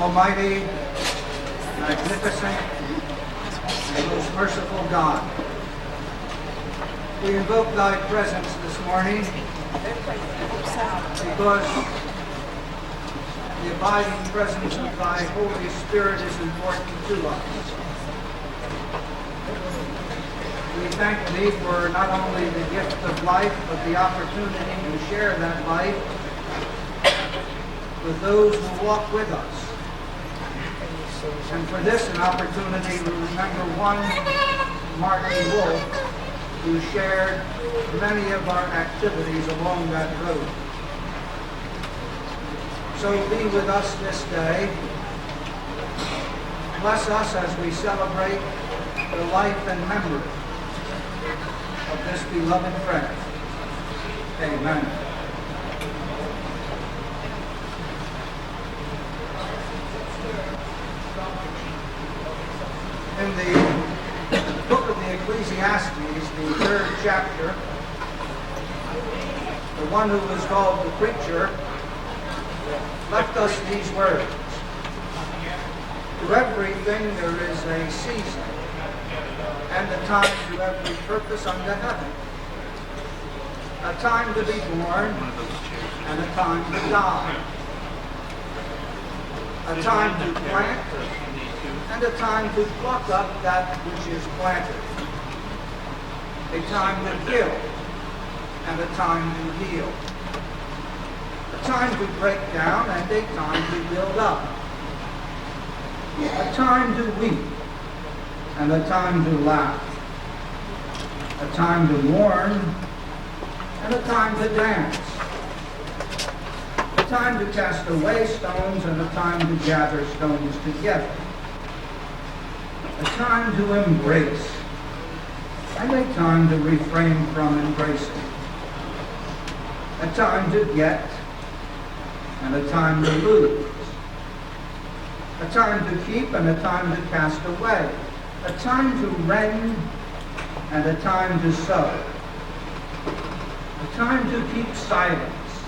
Almighty, magnificent, and most merciful God, we invoke thy presence this morning because the abiding presence of thy Holy Spirit is important to us. We thank thee for not only the gift of life, but the opportunity to share that life with those who walk with us. And for this, an opportunity to remember one Martin Wolfe, who shared many of our activities along that road. So be with us this day. Bless us as we celebrate the life and memory of this beloved friend. Amen. In the book of the Ecclesiastes, the third chapter, the one who is called the preacher left us these words. To everything there is a season, and a time to every purpose under heaven. A time to be born, and a time to die. A time to plant, and a time to pluck up that which is planted. A time to kill, and a time to heal. A time to break down, and a time to build up. A time to weep, and a time to laugh. A time to mourn, and a time to dance. A time to cast away stones, and a time to gather stones together. A time to embrace, and a time to refrain from embracing. A time to get, and a time to lose. A time to keep, and a time to cast away. A time to rend, and a time to sow. A time to keep silence,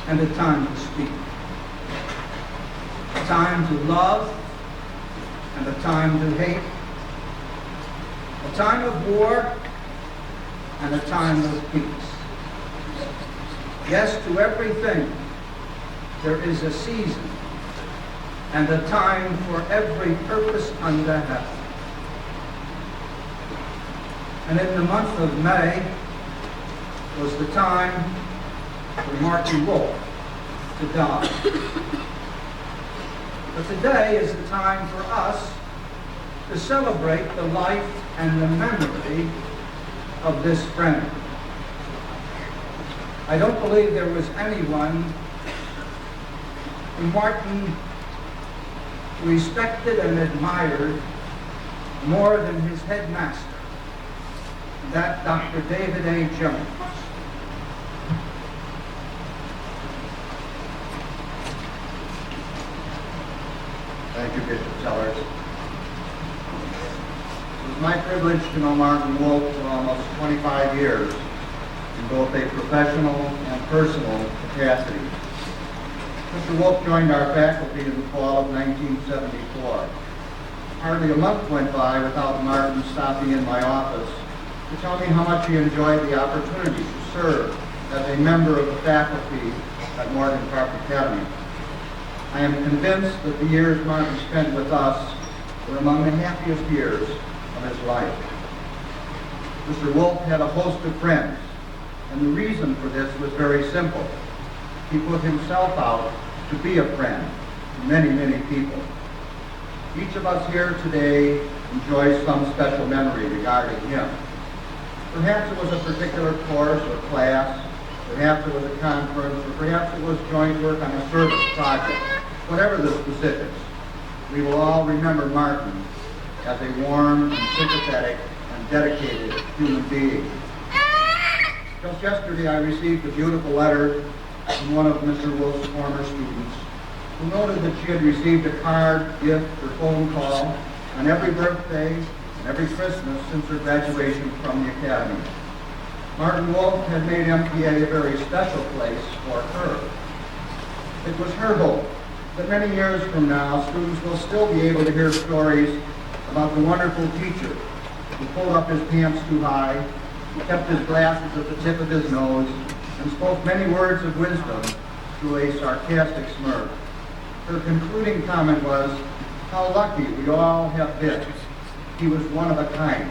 and a time to speak. A time to love, and a time to hate. A time of war, and a time of peace. Yes, to everything there is a season, and a time for every purpose under heaven. And in the month of May was the time for Martin Wolfe to die. But today is the time for us to celebrate the life and the memory of this friend. I don't believe there was anyone who Martin respected and admired more than his headmaster, that Dr. David A. Jones. Thank you, Bishop Sellers. It was my privilege to know Martin Wolfe for almost 25 years in both a professional and personal capacity. Mr. Wolfe joined our faculty in the fall of 1974. Hardly a month went by without Martin stopping in my office to tell me how much he enjoyed the opportunity to serve as a member of the faculty at Morgan Park Academy. I am convinced that the years Martin spent with us were among the happiest years of his life. Mr. Wolfe had a host of friends, and the reason for this was very simple. He put himself out to be a friend to many, many people. Each of us here today enjoys some special memory regarding him. Perhaps it was a particular course or class, perhaps it was a conference, or perhaps it was joint work on a service project. Whatever the specifics, we will all remember Martin as a warm and sympathetic and dedicated human being. Just yesterday I received a beautiful letter from one of Mr. Wolfe's former students who noted that she had received a card, gift, or phone call on every birthday and every Christmas since her graduation from the Academy. Martin Wolfe had made MPA a very special place for her. It was her hope that many years from now, students will still be able to hear stories about the wonderful teacher who pulled up his pants too high, kept his glasses at the tip of his nose, and spoke many words of wisdom through a sarcastic smirk. Her concluding comment was, "How lucky we all have been. He was one of a kind."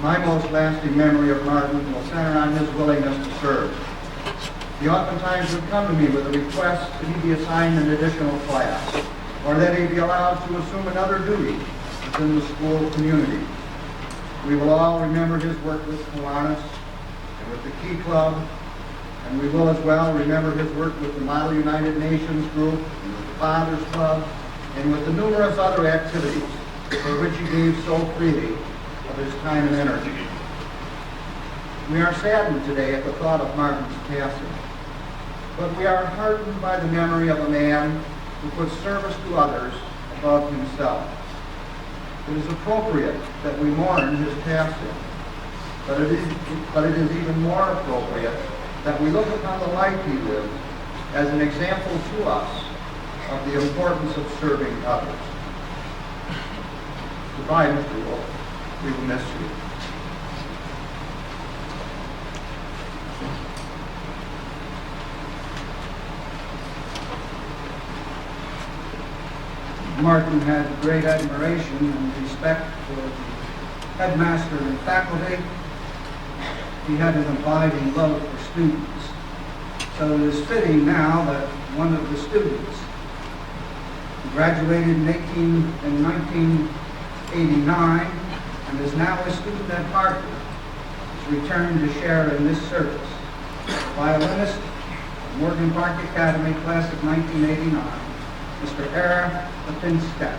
My most lasting memory of Martin will center on his willingness to serve. He oftentimes would come to me with a request that he be assigned an additional class, or that he be allowed to assume another duty within the school community. We will all remember his work with Kiwanis and with the Key Club, and we will as well remember his work with the Model United Nations Group, and with the Fathers Club, and with the numerous other activities for which he gave so freely of his time and energy. We are saddened today at the thought of Martin's passing, but we are heartened by the memory of a man who put service to others above himself. It is appropriate that we mourn his passing, but it is even more appropriate that we look upon the life he lived as an example to us of the importance of serving others. Goodbye, Mr. Wolfe. We will miss you. Martin had great admiration and respect for the headmaster and faculty. He had an abiding love for students. So it is fitting now that one of the students, who graduated in 1989 and is now a student at Harvard, is returned to share in this service. Violinist, Morgan Park Academy, class of 1989, Mr. Era Lipinska.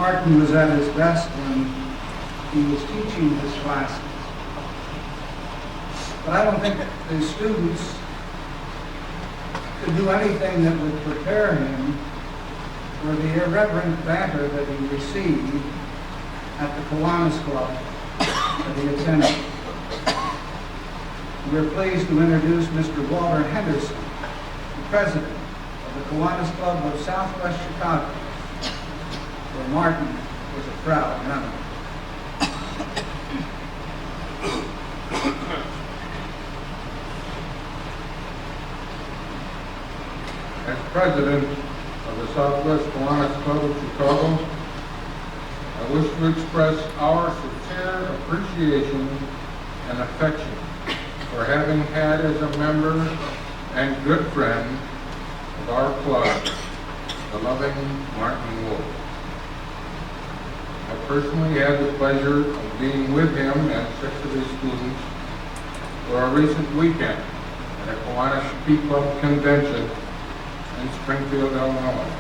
Martin was at his best when he was teaching his classes. But I don't think the students could do anything that would prepare him for the irreverent banter that he received at the Kiwanis Club that he attended. We're pleased to introduce Mr. Walter Henderson, the president of the Kiwanis Club of Southwest Chicago, where Martin was a proud member. As president of the Southwest Kiwanis Club of Chicago, I wish to express our sincere appreciation and affection for having had as a member and good friend of our club, the loving Martin Wolfe. I personally had the pleasure of being with him and 6 of his students for a recent weekend at a Kiwanis P Club convention in Springfield, Illinois.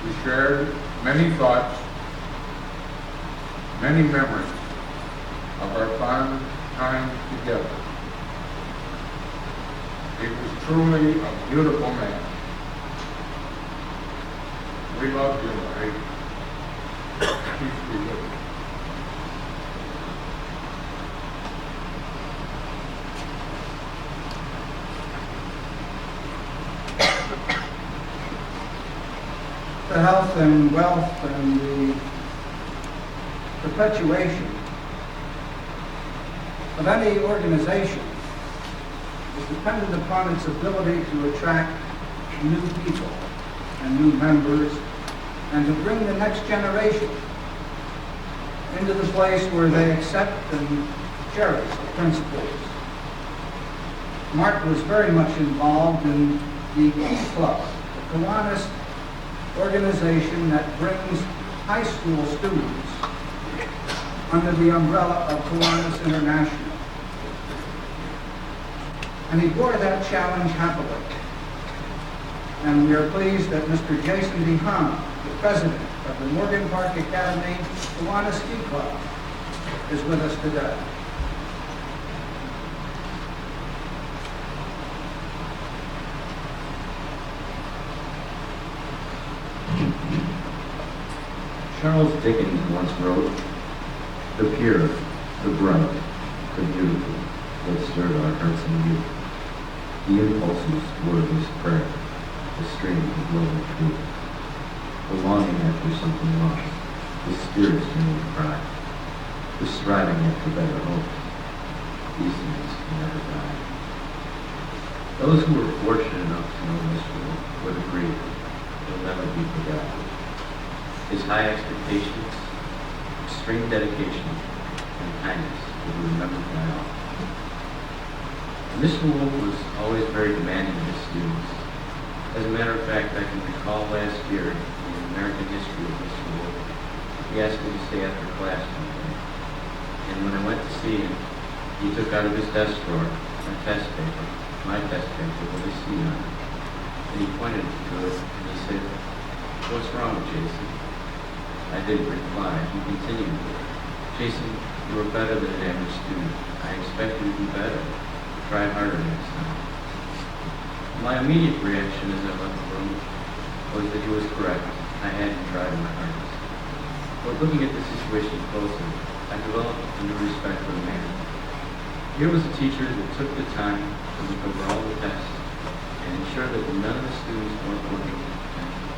We shared many thoughts, many memories of our fond time together. He was truly a beautiful man. We love you, Larry. Peace be with you. The health and wealth and the perpetuation of any organization is dependent upon its ability to attract new people and new members and to bring the next generation into the place where they accept and cherish the principles. Mark was very much involved in the P Club, the Kiwanis organization that brings high school students under the umbrella of Kiwanis International. And he bore that challenge happily. And we are pleased that Mr. Jason DeHaan, the president of the Morgan Park Academy Kiwanis Ski Club, is with us today. Charles Dickens once wrote, "The pure, the bright, the beautiful, that stirred our hearts in youth. The impulses were his prayer, the stream of love and truth. The longing after something lost, the spirit's renewed cry, the striving after better hopes. These things can never die." Those who were fortunate enough to know this would agree he'll never be forgotten. His high expectations, extreme dedication, and kindness will be remembered by all. Mr. Wolfe was always very demanding of his students. As a matter of fact, I can recall last year in the American history of Mr. Wolfe, he asked me to stay after class one day. And when I went to see him, he took out of his desk drawer my test paper with his C on it. And he pointed to it and he said, "What's wrong, Jason?" I didn't reply. He continued, "Jason, you were better than an average student. I expect you to do better. Try harder next time." My immediate reaction as I left the room was that he was correct. I hadn't tried my hardest. But looking at the situation closely, I developed a new respect for the man. Here was a teacher that took the time to look over all the tests and ensure that none of the students weren't working to potential.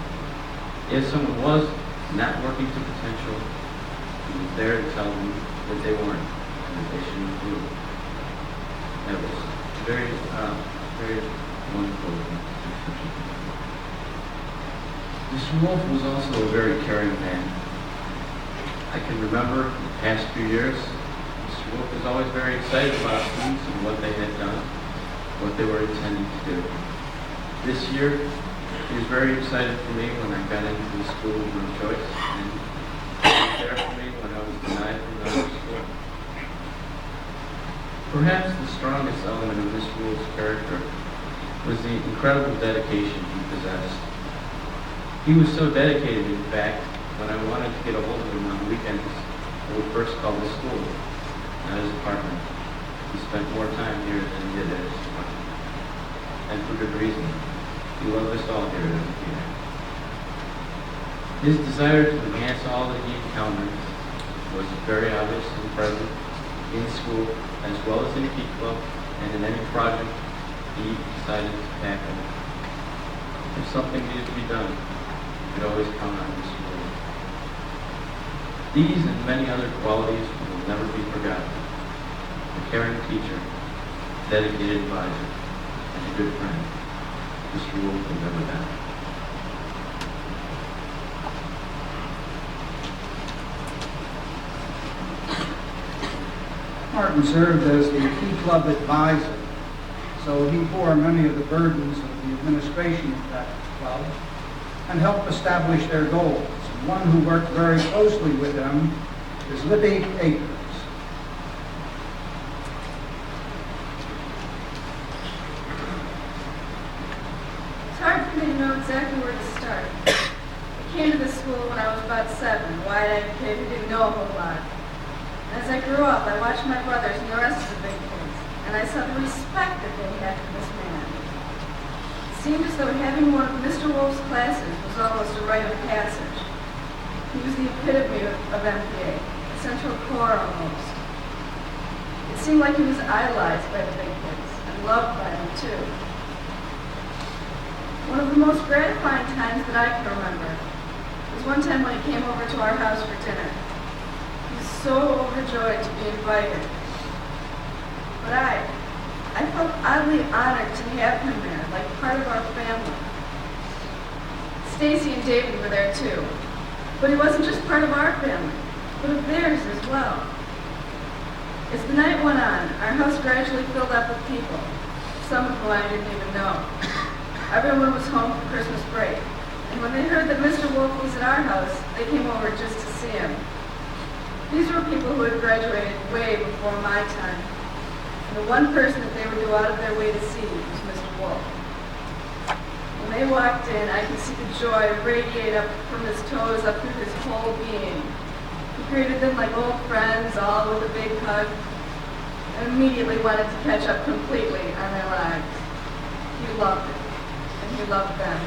If someone was not working to potential, he was there to tell them that they weren't and that they should improve. That was very wonderful. Mr. Wolfe was also a very caring man. I can remember the past few years, Mr. Wolfe was always very excited about students and what they had done, what they were intending to do. This year, he was very excited for me when I got into the school of my choice, and he was there for me when I was denied from another school. Perhaps the strongest element of Mr. Wolfe's character was the incredible dedication he possessed. He was so dedicated, in fact, when I wanted to get a hold of him on weekends, I would first call the school, not his apartment. He spent more time here than he did at his apartment. And for good reason. He loved us all here at MPI. His desire to enhance all that he encountered was very obvious and present in school, as well as in Key Club and in any project he decided to tackle. If something needed to be done, you could always count on his support. These and many other qualities will never be forgotten. A caring teacher, dedicated advisor, and a good friend. Mr. Wolfe will never die. Martin served as the Key Club advisor, so he bore many of the burdens of the administration of that club and helped establish their goals. And one who worked very closely with them is Libby Akers. It's hard for me to know exactly where to start. I came to this school when I was about 7, wide-eyed kid who didn't know a whole lot. And as I grew up, I watched my brothers and the rest of the big kids, and I saw the respect that they had for this man. It seemed as though having one of Mr. Wolfe's classes was almost a rite of passage. He was the epitome of MPA, a central core almost. It seemed like he was idolized by the big kids, and loved by them too. One of the most gratifying times that I can remember was one time when he came over to our house for dinner. He was so overjoyed to be invited. But I felt oddly honored to have him there, like part of our family. Stacy and David were there too. But he wasn't just part of our family, but of theirs as well. As the night went on, our house gradually filled up with people, some of whom I didn't even know. Everyone was home for Christmas break, and when they heard that Mr. Wolfe was at our house, they came over just to see him. These were people who had graduated way before my time, and the one person that they would go out of their way to see was Mr. Wolfe. When they walked in, I could see the joy radiate up from his toes up through his whole being. He greeted them like old friends, all with a big hug, and immediately wanted to catch up completely on their lives. He loved it. He loved them.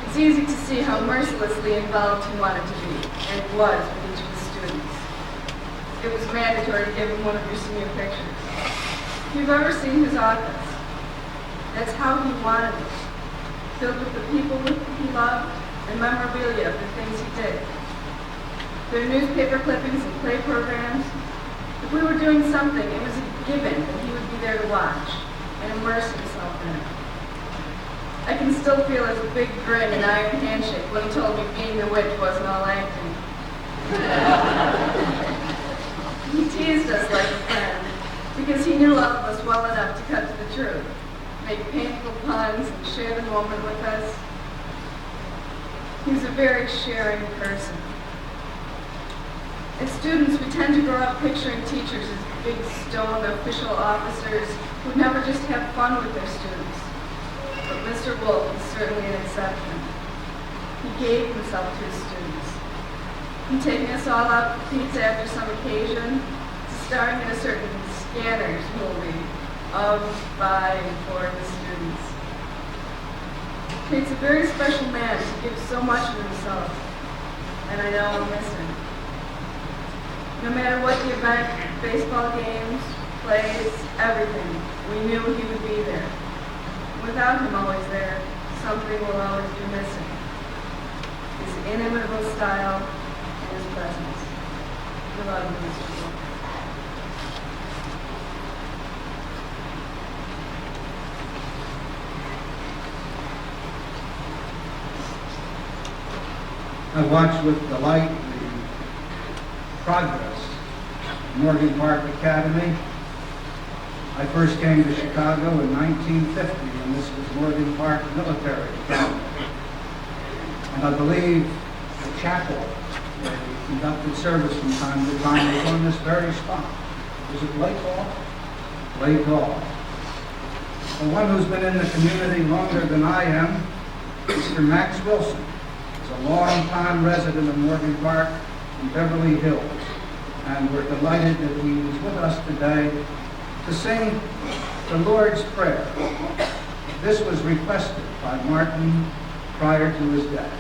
It's easy to see how mercilessly involved he wanted to be, and was with each of the students. It was mandatory to give him one of your senior pictures. If you've ever seen his office, that's how he wanted it, filled with the people he loved and memorabilia of the things he did. There are newspaper clippings and play programs. If we were doing something, it was a given that he would be there to watch and immerse himself in it. I can still feel his big grin and iron handshake when he told me being the witch wasn't all acting. He teased us like a friend because he knew all of us well enough to cut to the truth, make painful puns, and share the moment with us. He was a very sharing person. As students, we tend to grow up picturing teachers as big stone official officers who never just have fun with their students. But Mr. Wolfe is certainly an exception. He gave himself to his students. From taking us all out for pizza after some occasion, to starring in a certain Scanners movie of, by, and for the students. He takes a very special man to give so much of himself, and I know I'll miss him. No matter what the event, baseball games, plays, everything, we knew he would be there. Without him always there, something will always be missing. His inimitable style and his presence. We love you, Mr. Wolfe. I watched with delight the progress of Morgan Park Academy. I first came to Chicago in 1950, and this was Morgan Park Military Academy. And I believe the chapel where we conducted service from time to time was on this very spot. Was it Blake Hall? Blake Hall. For one who's been in the community longer than I am, Mr. Max Wilson is a longtime resident of Morgan Park in Beverly Hills, and we're delighted that he was with us today to sing the Lord's Prayer. This was requested by Martin prior to his death.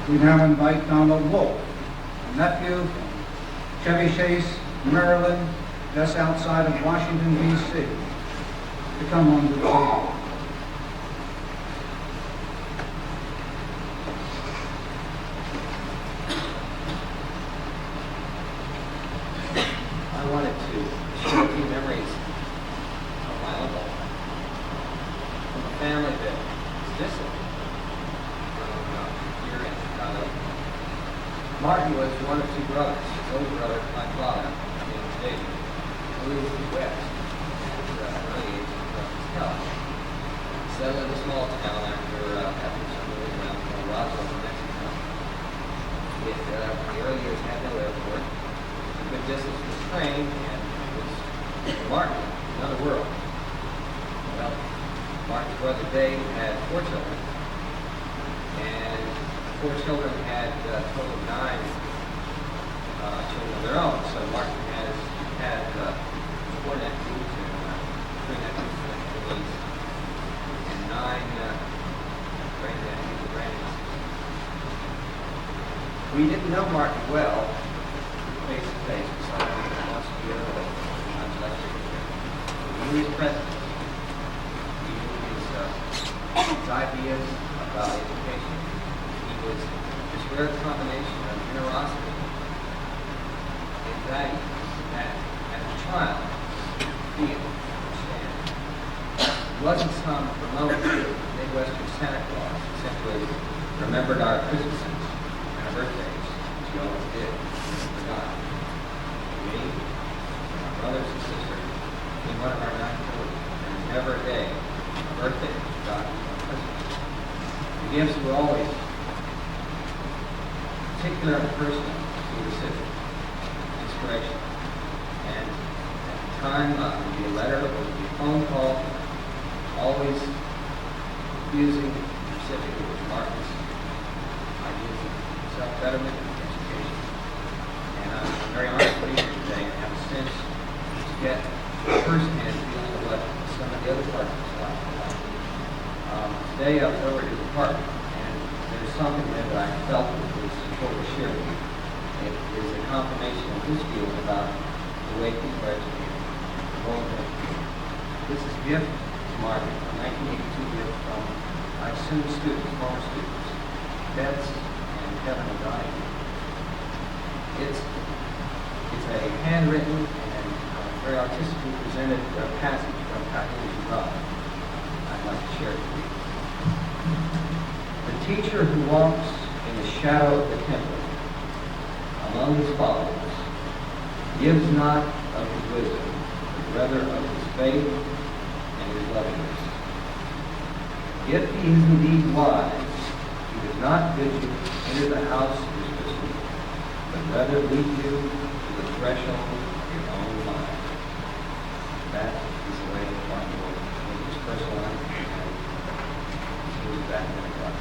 We now invite Donald Wolfe, a nephew from Chevy Chase, Maryland, just outside of Washington, D.C., to come onto the table. I wanted to share a few memories of my uncle from a family that is distant from here in Chicago. Martin was one of two brothers. His older brother, my father, named David, moved west at an early age of his health. Settled in a small town after some years around Roswell, New Mexico. It, in the early years, had no airport. A good distance from the train, and it was Martin, another world. Well, Martin's brother Dave had 4 children, and 4 children had a total of 9 children of their own. So Martin had 4 nephews and 3 nephews and niece, and 9 grandnephews and grandnieces. We didn't know Martin well, face to face, beside him once a year or times less frequently. We knew his presence. We knew his ideas about education. He was this rare combination of generosity and values that, as a child, feel, understand. He wasn't some remote Midwestern Santa Claus who simply remembered our Christmases and our birthdays, as he always did. Forgot. Me, my brothers and sisters, in one of our 9 children, there was never a day, a birthday, forgotten on Christmas. The gifts were always particular and personal to the recipient, inspiration. And at the time, it would be a letter, or it would be a phone call, always using the specifically with Martin's ideas of self-betterment and education. And I'm very honored to be here today and have a sense to get firsthand feeling of what some of the other partners are like. Today I was over at his apartment, and there's something there that I felt was important to share with you. It is a confirmation of his feeling about the way people are educated, the role of education. This is a gift to Martin, a 1982 gift from, I assume, students, former students, Bets and Kevin and Donnie. It's a handwritten and very artistically presented passage from Package Love. I'd like to share it with you. The teacher who walks in the shadow of the temple among his followers gives not of his wisdom, but rather of his faith and his lovingness. If he is indeed wise, he does not bid you enter the house of his wisdom, but rather lead you to the threshold of your own mind. That is the way Martin will make his personal life and move back in the life.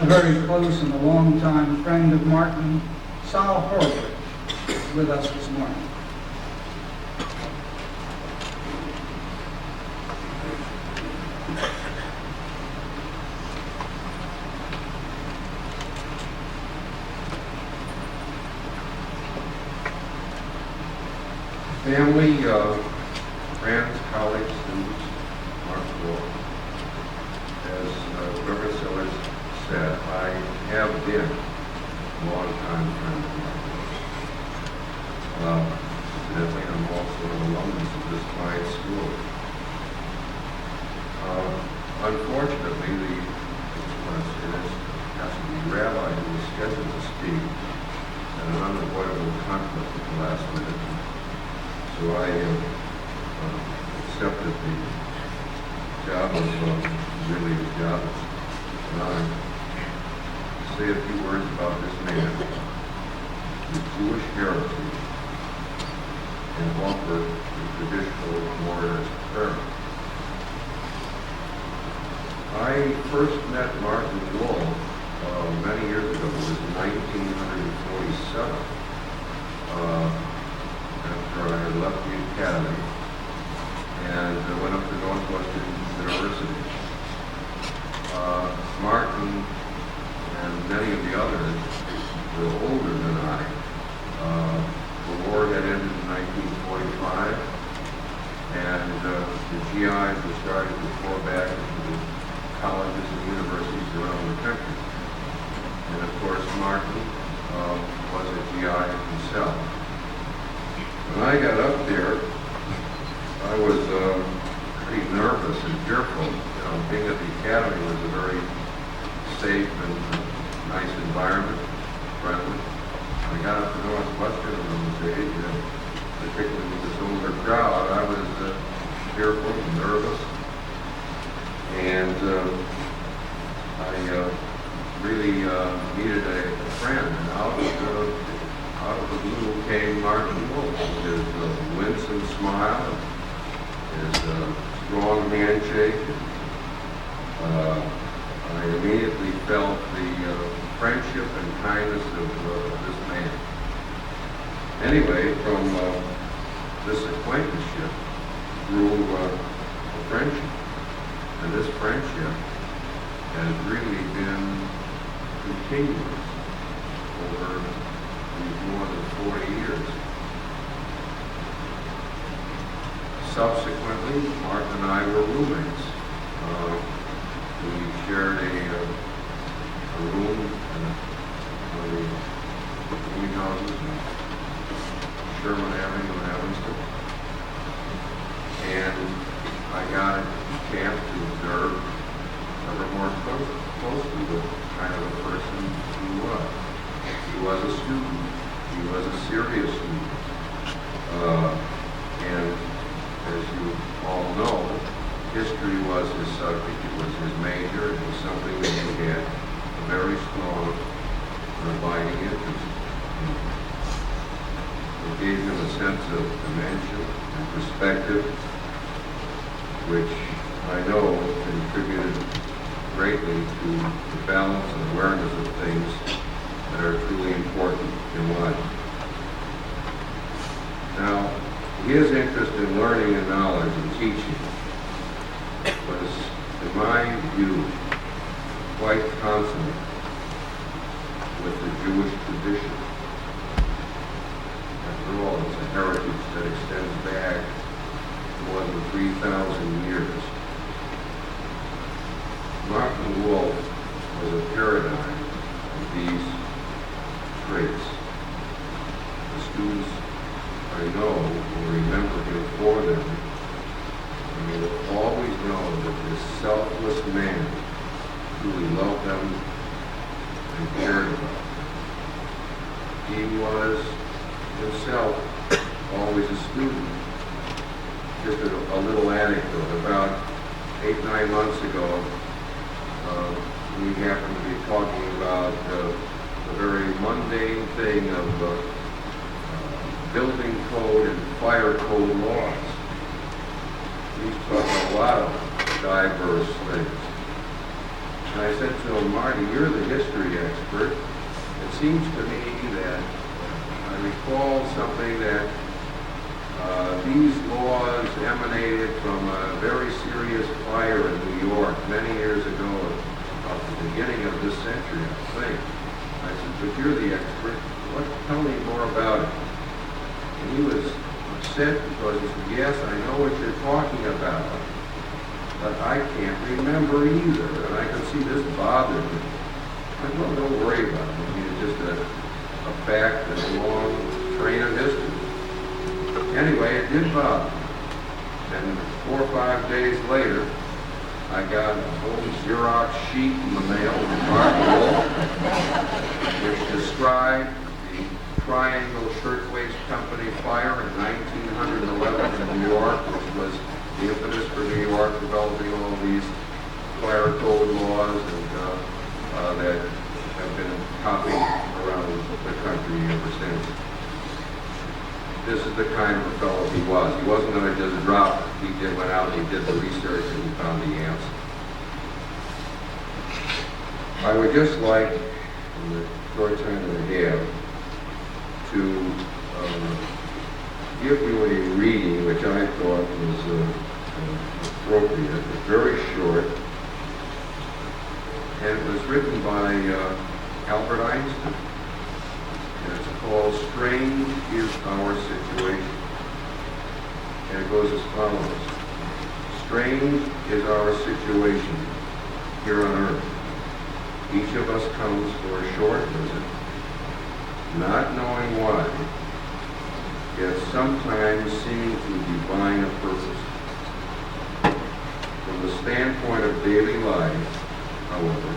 A very close and a longtime friend of Martin, Sal Horford, is with us this morning. Family, friends, colleagues, students, Mark Wolfe. As Reverend Sellers said, I have been a long-time friend of Mark Wolfe. Incidentally, I'm also an alumnus of this fine school. Unfortunately, the rabbi who was scheduled to speak had an unavoidable conflict at the last minute. So I accepted the job of really the job of honor. Say a few words about this man, his Jewish heritage, and offer the traditional mourner's prayer. I first met Martin Wolfe many years ago. It was 1947. After I had left the academy and went up to Northwestern University. Martin and many of the others were older than I. The war had ended in 1945, and the GIs were starting to pour back into the colleges and universities around the country. And of course, Martin was a GI himself. When I got up there, I was pretty nervous and fearful. You know, being at the academy was a very safe and nice environment, friendly. When I got up to Northwestern on those days, particularly with this older crowd, I was fearful and nervous. And I really needed a friend. And out of the blue came Martin Wolfe with his winsome smile, his strong handshake. I immediately felt the friendship and kindness of this man. Anyway, from this acquaintanceship grew a friendship. And this friendship has really been continuous over more than 40 years. Subsequently, Mark and I were roommates. We shared a room in one of the greenhouses in Sherman Avenue in Evanston. And I got a chance to observe ever more closely what kind of a person he was. He was a student. He was a serious student. And as you all know, history was his subject, it was his major, it was something that he had a very strong and abiding interest in. It gave him a sense of dimension and perspective, which I know contributed greatly to the balance and awareness of things that are truly important in life. Now, his interest in learning and knowledge and teaching was, in my view, quite consonant with the Jewish tradition. After all, it's a heritage that extends back more than 3,000 years. Martin Wolfe was a paradigm of these traits. The students I know will remember him for them, and they will always know that this selfless man truly loved them and cared about them. He was himself always a student. Just a little anecdote. About 8-9 months ago, we happened to be talking about the very mundane thing of building code and fire code laws. He's talking a lot of diverse things. And I said to him, Marty, you're the history expert. It seems to me that I recall something that these laws emanated from a very serious fire in New York many years ago, at the beginning of this century, I think. I said, but you're the expert. Tell me more about it. And he was upset because he said, yes, I know what you're talking about, but I can't remember either. And I can see this bothered me. I said, well, don't worry about it. I mean, it's just a fact and a long train of history. Anyway, it did bother me. And 4 or 5 days later, I got a whole Xerox sheet in the mail from Martin Wolfe, which described the Triangle Shirtwaist Company fire in 1911 in New York, which was the impetus for New York developing all these fire code laws and that have been copied around the country ever since. This is the kind of a fellow he was. He wasn't going to just drop it. He went out and he did the research and he found the answer. I would just like, in the short time that I have, to give you a reading which I thought was appropriate. It's very short, and it was written by Albert Einstein. And it's called Strange is Our Situation. And it goes as follows. Strange is our situation here on earth. Each of us comes for a short visit, not knowing why, yet sometimes seeming to divine a purpose. From the standpoint of daily life, however,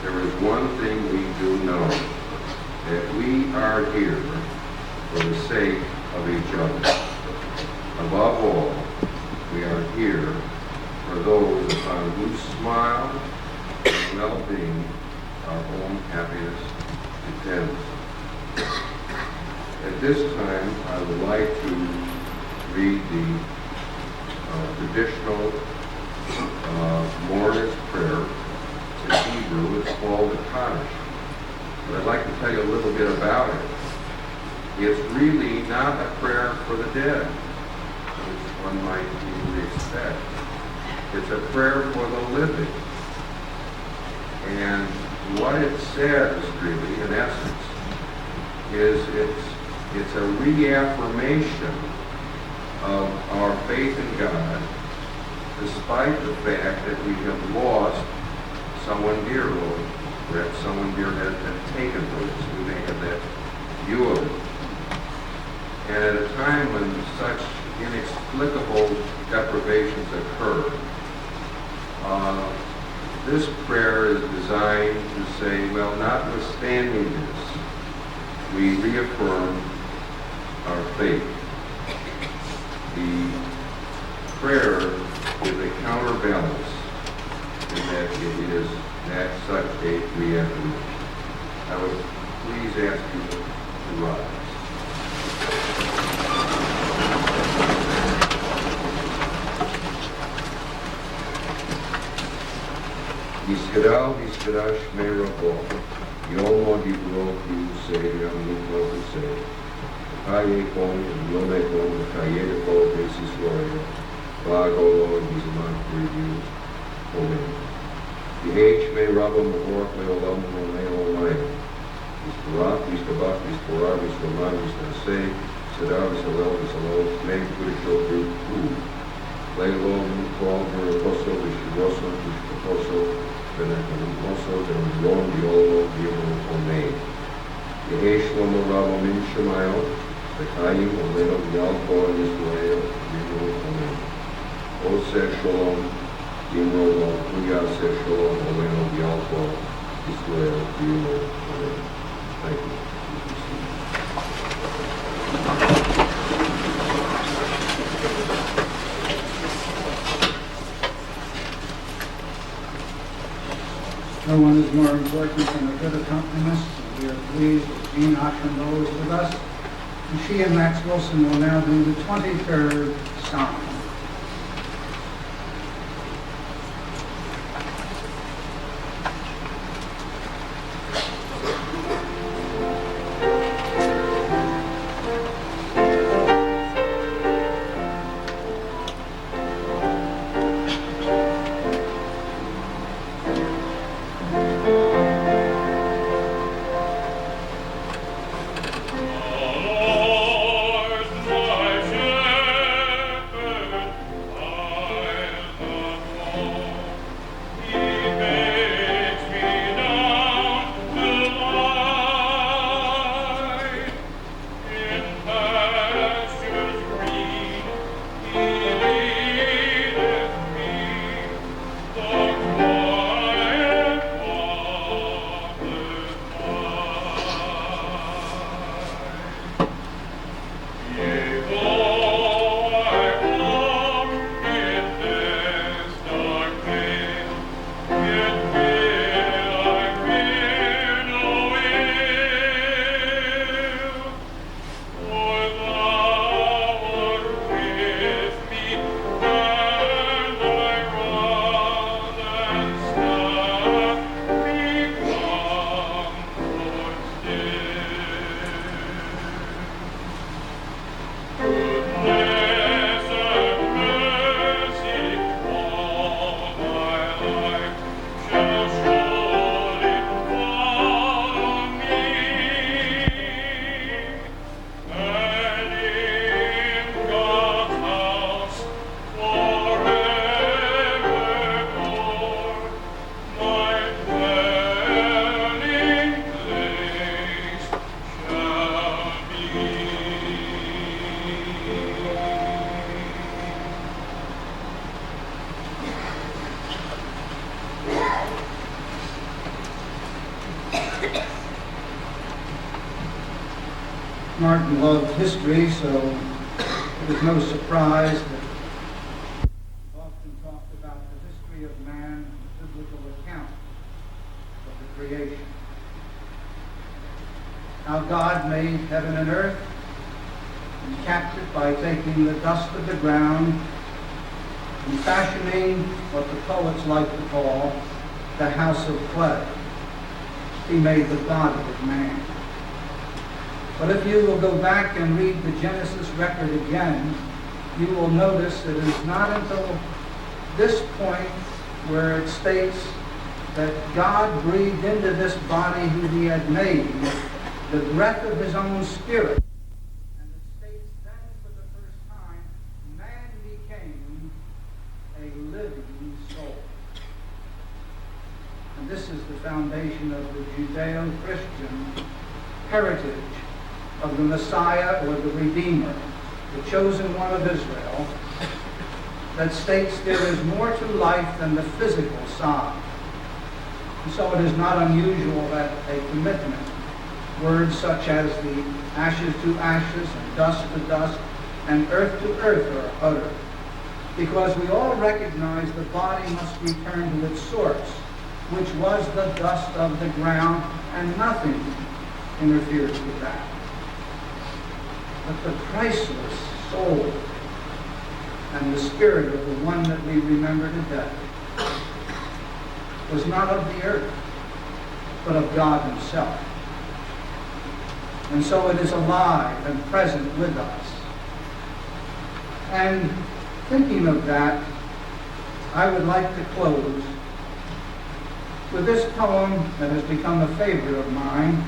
there is one thing we do know, that we are here for the sake of each other. Above all, we are here for those upon whose smile and well-being our own happiness depends. At this time, I would like to read the traditional mourner's prayer. In Hebrew, it's called the Kaddish. But I'd like to tell you a little bit about it. It's really not a prayer for the dead, which one might easily expect. It's a prayer for the living. And what it says, really, in essence, is it's a reaffirmation of our faith in God, despite the fact that we have lost someone dear, or perhaps someone dear has been taken from us. We may have that view of it. And at a time when such inexplicable deprivations occur, this prayer is designed to say, well, notwithstanding this, we reaffirm our faith. The prayer is a counterbalance at such a reaffirmation. I would please ask you to rise. Yisgadal, Shmei Rabo, Yom Odibro, Say, Yom Say, Kaye Kon, Yome Kon, Kaye Kon, Basis Warrior, Blag, O Lord, Yizaman, Review, Amen. Yeh Shmei Rabo, Mahorach, Leolam, Olam, Yisbarach, Yistabach, Yisborah, Yisraman, Yisnaseh, Sadar, Yishalel, Yishalel, Shmei, Kudishol, Hu, Leilom, Kol, Verakoso, Vishiroso, Vishkaposo, also the Lord the Old Omeid. Yehesh Shlomo Rabo Min Shemayo, the Chaim Oleno Yalko and Israel, Yimro Omeid. Oseh Shalom, Yimro Lo, Uyaseh Shalom, Oleno Yalko, Israel, Yimro Omeid. Thank you. No one is more important than a good accompanist, and we are pleased that Jean Ockenbo is with us. And she and Max Wilson will now do the 23rd Psalm. Martin loved history, so it is no surprise that he often talked about the history of man and the biblical account of the creation. How God made heaven and earth and capped it by taking the dust of the ground and fashioning what the poets like to call the house of clay. He made the body of man. But if you will go back and read the Genesis record again, you will notice that it is not until this point where it states that God breathed into this body who he had made the breath of his own spirit. And it states then for the first time, man became a living soul. And this is the foundation of the Judeo-Christian heritage of the Messiah or the Redeemer, the chosen one of Israel, that states there is more to life than the physical side. And so it is not unusual that a commitment, words such as the ashes to ashes and dust to dust and earth to earth are uttered, because we all recognize the body must return to its source, which was the dust of the ground, and nothing interferes with that. But the priceless soul and the spirit of the one that we remember today was not of the earth, but of God himself. And so it is alive and present with us. And thinking of that, I would like to close with this poem that has become a favorite of mine.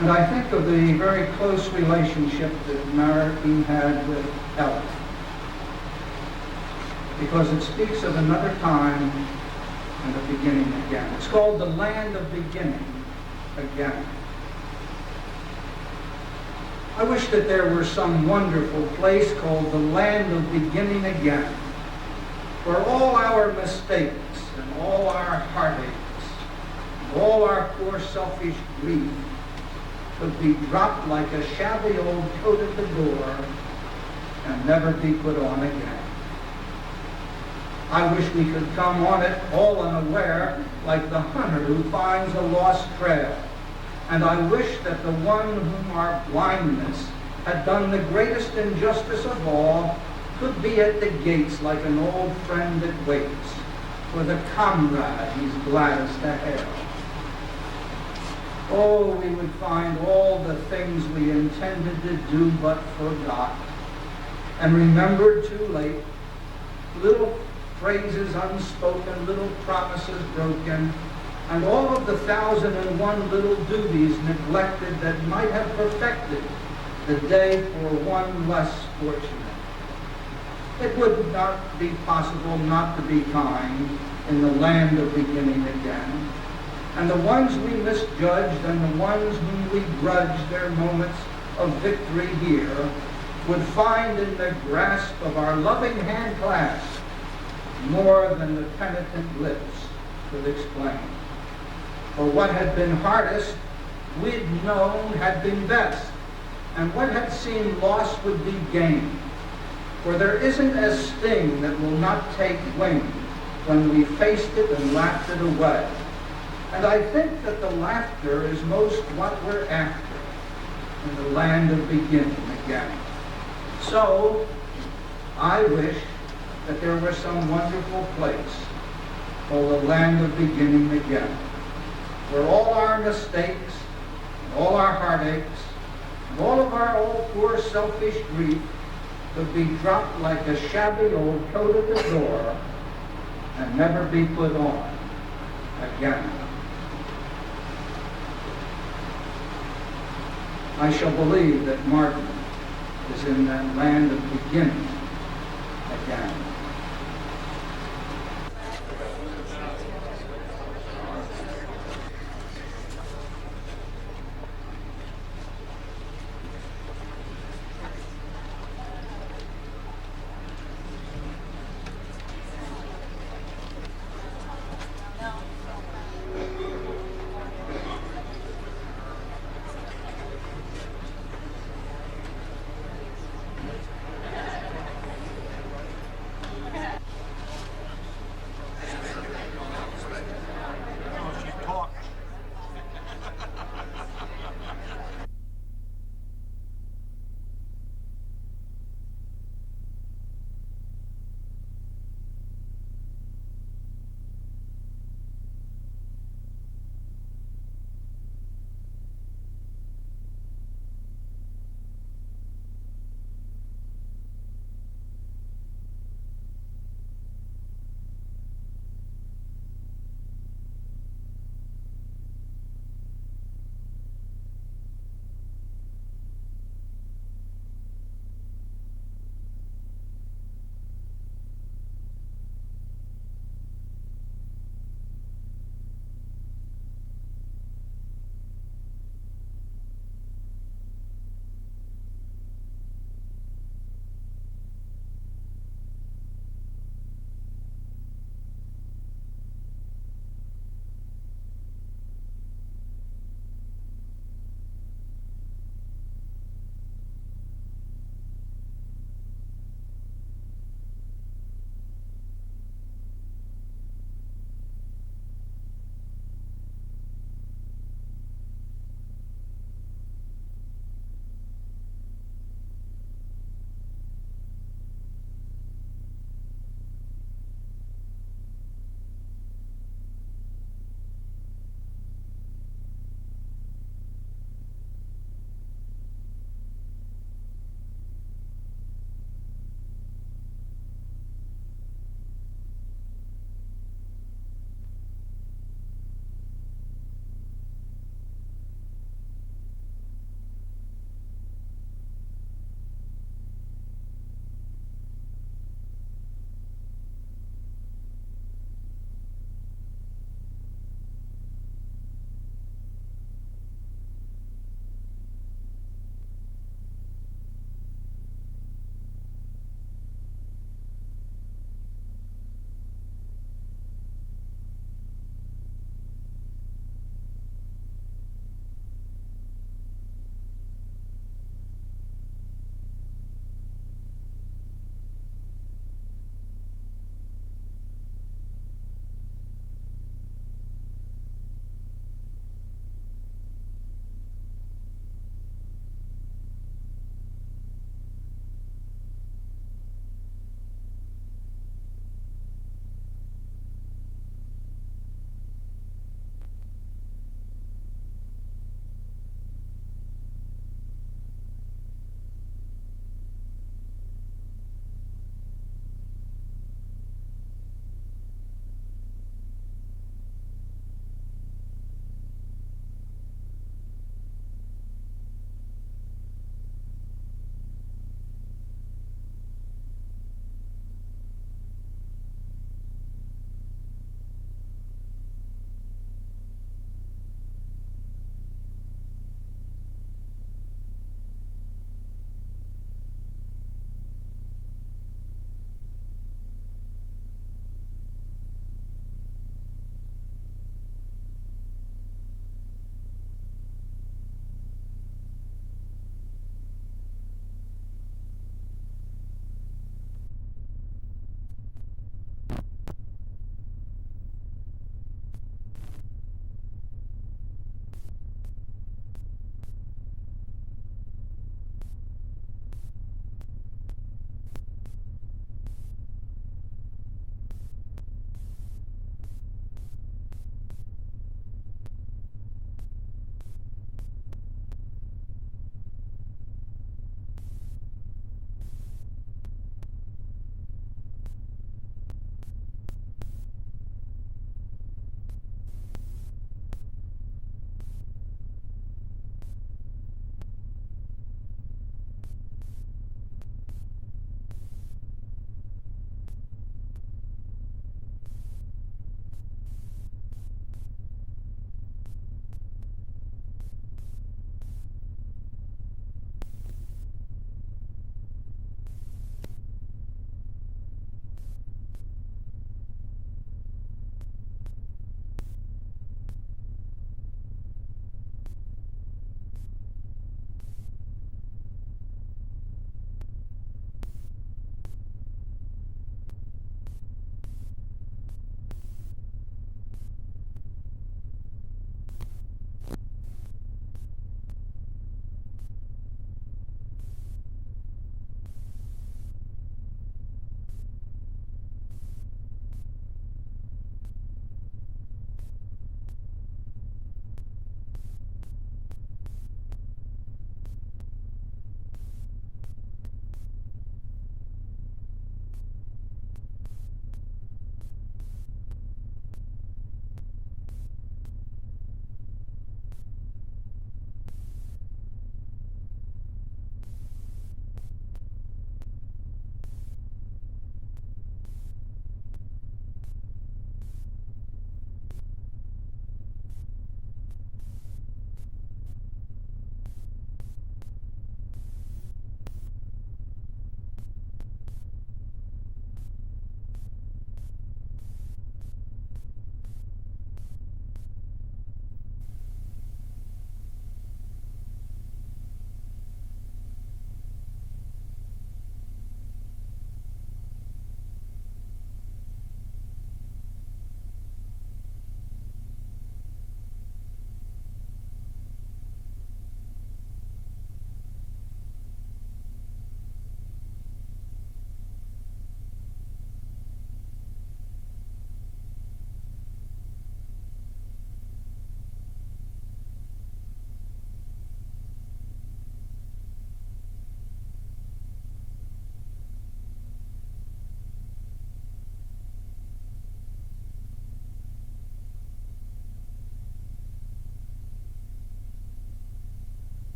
And I think of the very close relationship that Mary had with Ellen, because it speaks of another time and a beginning again. It's called The Land of Beginning Again. I wish that there were some wonderful place called the Land of Beginning Again, where all our mistakes and all our heartaches, and all our poor selfish grief could be dropped like a shabby old coat at the door and never be put on again. I wish we could come on it all unaware, like the hunter who finds a lost trail. And I wish that the one whom our blindness had done the greatest injustice of all could be at the gates like an old friend that waits for the comrade he's gladdest to hail. Oh, we would find all the things we intended to do but forgot, and remembered too late, little phrases unspoken, little promises broken, and all of the 1,001 little duties neglected that might have perfected the day for one less fortunate. It would not be possible not to be kind in the land of beginning again. And the ones we misjudged and the ones whom we grudged their moments of victory here would find in the grasp of our loving hand clasp more than the penitent lips could explain. For what had been hardest, we'd known had been best, and what had seemed lost would be gain. For there isn't a sting that will not take wing when we faced it and laughed it away. And I think that the laughter is most what we're after in the land of beginning again. So, I wish that there were some wonderful place called the land of beginning again, where all our mistakes, and all our heartaches, and all of our old poor selfish grief could be dropped like a shabby old coat at the door and never be put on again. I shall believe that Martin is in that land of beginning